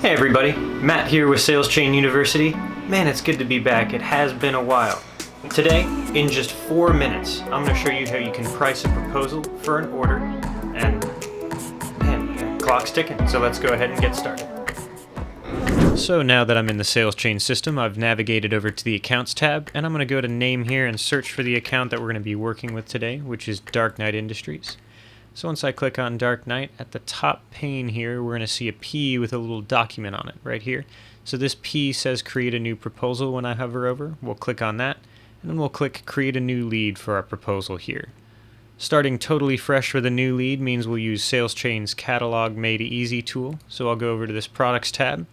Hey everybody, Matt here with SalesChain University. Man, it's good to be back. It has been a while. Today, in just 4 minutes, I'm going to show you how you can price a proposal for an order, and man, the clock's ticking, so let's go ahead and get started. So now that I'm in the SalesChain system, I've navigated over to the Accounts tab, and I'm going to go to Name here and search for the account that we're going to be working with today, which is Dark Knight Industries. So once I click on Dark Knight, at the top pane here, we're going to see a P with a little document on it right here. So this P says Create a New Proposal when I hover over. We'll click on that, and then we'll click Create a New Lead for our proposal here. Starting totally fresh with a new lead means we'll use SalesChain's Catalog Made Easy tool. So I'll go over to this Products tab,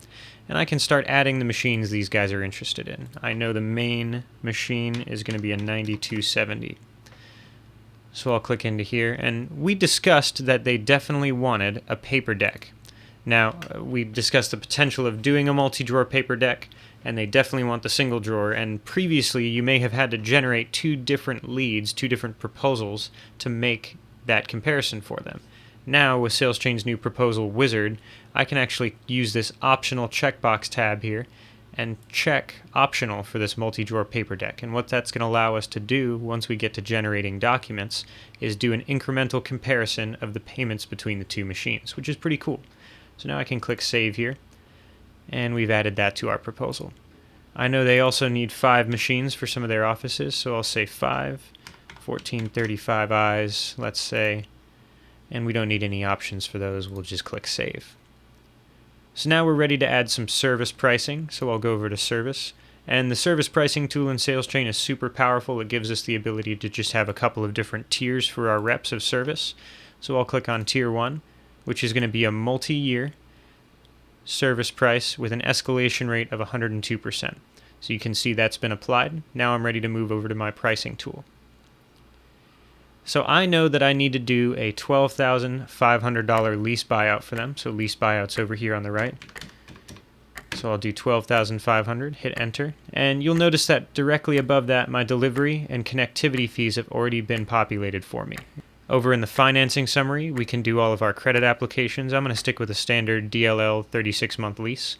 and I can start adding the machines these guys are interested in. I know the main machine is going to be a 9270. So I'll click into here, and we discussed that they definitely wanted a paper deck. Now, we discussed the potential of doing a multi-drawer paper deck, and they definitely want the single drawer, and previously you may have had to generate two different leads, two different proposals to make that comparison for them. Now, with SalesChain's new proposal wizard, I can actually use this optional checkbox tab here and check optional for this multi-drawer paper deck. And what that's going to allow us to do once we get to generating documents is do an incremental comparison of the payments between the two machines, which is pretty cool. So now I can click Save here, and we've added that to our proposal. I know they also need 5 machines for some of their offices, so I'll say 5, 1435 eyes, let's say, and we don't need any options for those. We'll just click Save. So now we're ready to add some service pricing, so I'll go over to Service. And the service pricing tool in SalesChain is super powerful. It gives us the ability to just have a couple of different tiers for our reps of service. So I'll click on Tier 1, which is going to be a multi-year service price with an escalation rate of 102%. So you can see that's been applied. Now I'm ready to move over to my pricing tool. So I know that I need to do a $12,500 lease buyout for them. So lease buyout's over here on the right. So I'll do $12,500, hit enter. And you'll notice that directly above that, my delivery and connectivity fees have already been populated for me. Over in the financing summary, we can do all of our credit applications. I'm going to stick with a standard DLL 36-month lease.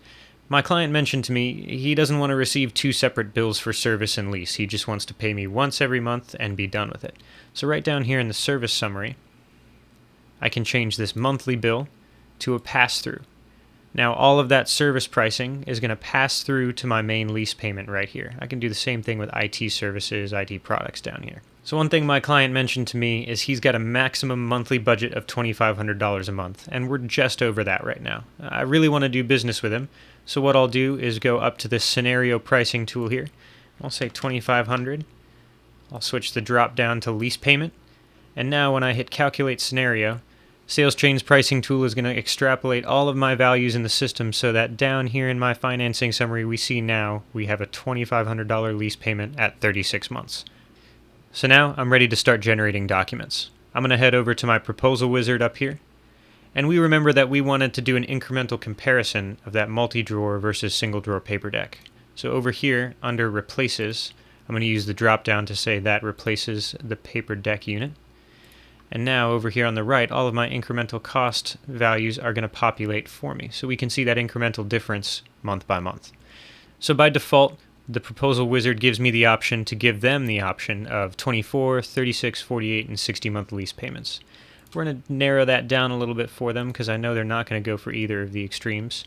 My client mentioned to me he doesn't want to receive 2 separate bills for service and lease. He just wants to pay me once every month and be done with it. So right down here in the service summary, I can change this monthly bill to a pass-through. Now all of that service pricing is going to pass through to my main lease payment right here. I can do the same thing with IT services, IT products down here. So one thing my client mentioned to me is he's got a maximum monthly budget of $2,500 a month, and we're just over that right now. I really want to do business with him, so what I'll do is go up to this scenario pricing tool here. I'll say $2,500. I'll switch the drop down to lease payment, and now when I hit calculate scenario, SalesChain's pricing tool is going to extrapolate all of my values in the system so that down here in my financing summary we see now we have a $2,500 lease payment at 36 months. So now I'm ready to start generating documents. I'm going to head over to my proposal wizard up here, and we remember that we wanted to do an incremental comparison of that multi-drawer versus single drawer paper deck. So over here under replaces, I'm going to use the drop down to say that replaces the paper deck unit. And now over here on the right, all of my incremental cost values are going to populate for me. So we can see that incremental difference month by month. So by default, the proposal wizard gives me the option to give them the option of 24, 36, 48, and 60-month lease payments. We're going to narrow that down a little bit for them because I know they're not going to go for either of the extremes.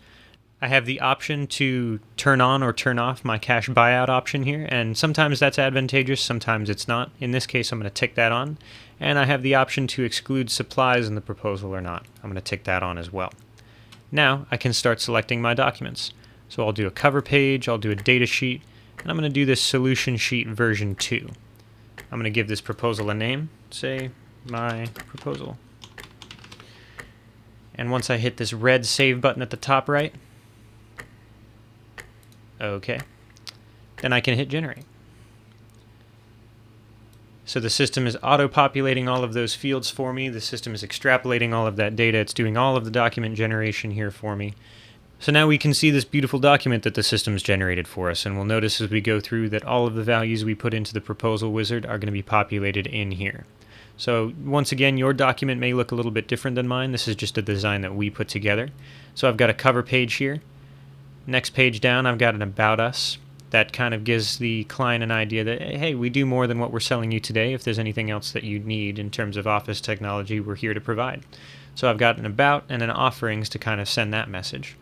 I have the option to turn on or turn off my cash buyout option here, and sometimes that's advantageous, sometimes it's not. In this case, I'm going to tick that on, and I have the option to exclude supplies in the proposal or not. I'm going to tick that on as well. Now I can start selecting my documents. So I'll do a cover page, I'll do a data sheet, and I'm going to do this solution sheet version 2. I'm going to give this proposal a name, say my proposal. And once I hit this red save button at the top right, okay, then I can hit generate. So the system is auto-populating all of those fields for me. The system is extrapolating all of that data. It's doing all of the document generation here for me. So now we can see this beautiful document that the system's generated for us, and we'll notice as we go through that all of the values we put into the proposal wizard are going to be populated in here. So once again, your document may look a little bit different than mine. This is just a design that we put together. So I've got a cover page here. Next page down, I've got an About Us. That kind of gives the client an idea that, hey, we do more than what we're selling you today. If there's anything else that you need in terms of office technology, we're here to provide. So I've got an About and an Offerings to kind of send that message.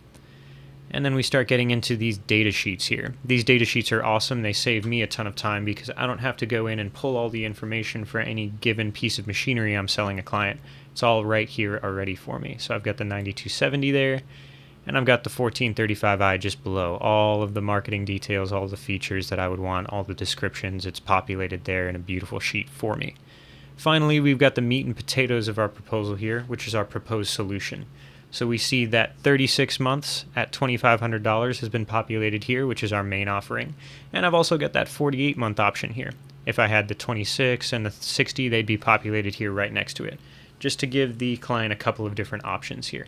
And then we start getting into these data sheets here. These data sheets are awesome. They save me a ton of time because I don't have to go in and pull all the information for any given piece of machinery I'm selling a client. It's all right here already for me. So I've got the 9270 there, and I've got the 1435i just below. All of the marketing details, all the features that I would want, all the descriptions, it's populated there in a beautiful sheet for me. Finally, we've got the meat and potatoes of our proposal here, which is our proposed solution. So we see that 36 months at $2,500 has been populated here, which is our main offering. And I've also got that 48-month option here. If I had the 26 and the 60, they'd be populated here right next to it, just to give the client a couple of different options here.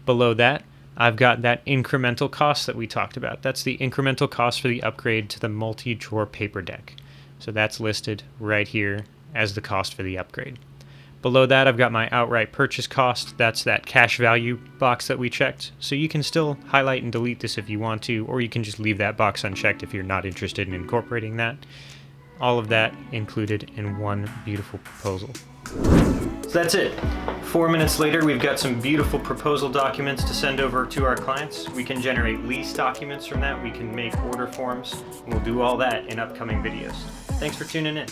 Below that, I've got that incremental cost that we talked about. That's the incremental cost for the upgrade to the multi-drawer paper deck. So that's listed right here as the cost for the upgrade. Below that, I've got my outright purchase cost. That's that cash value box that we checked. So you can still highlight and delete this if you want to, or you can just leave that box unchecked if you're not interested in incorporating that. All of that included in one beautiful proposal. So that's it. 4 minutes later, we've got some beautiful proposal documents to send over to our clients. We can generate lease documents from that. We can make order forms. We'll do all that in upcoming videos. Thanks for tuning in.